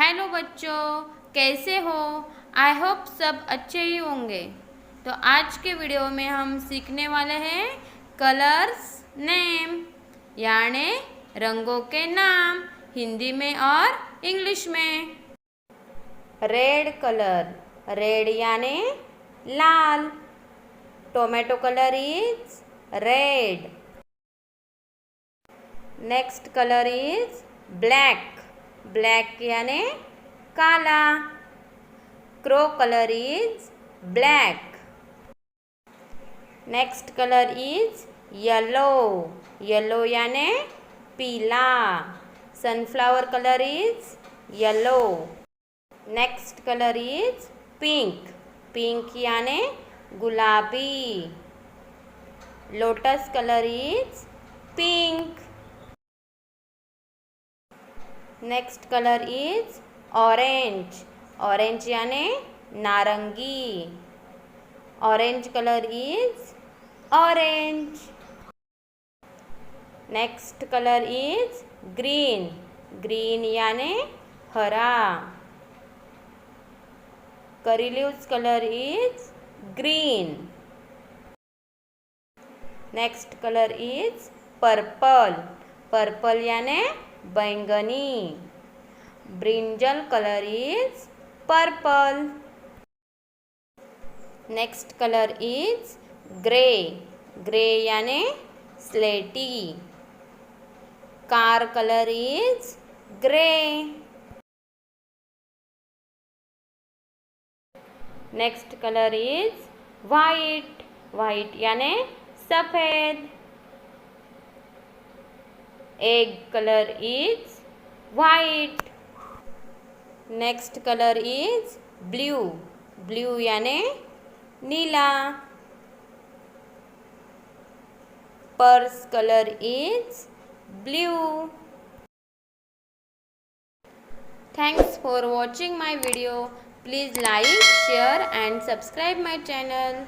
Hello बच्चों, कैसे हो? आई होप सब अच्छे ही होंगे। तो आज के वीडियो में हम सीखने वाले हैं कलर्स नेम, यानी रंगों के नाम, हिंदी में और इंग्लिश में। रेड कलर, रेड यानी लाल। Tomato colour is red. Next colour is black, black यानी काला। Crow colour is black. Next colour is yellow, yellow यानी पीला। Sunflower colour is yellow. Next colour is pink, pink यानी गुलाबी। Lotus colour is pink. Next colour is orange, orange यानी नारंगी। Orange colour is orange. Next colour is green, green यानी हरा। Curry leaves colour is green. Next colour is purple, purple यानी बैंगनी। Brinjal colour is purple. Next colour is grey, grey यानी स्लेटी। Car colour is grey. Next colour is white, white यानी सफेद। Egg colour is white. Next colour is blue, blue यानी नीला। Purse colour is blue. Thanks for watching my video. Please like, share and subscribe my channel.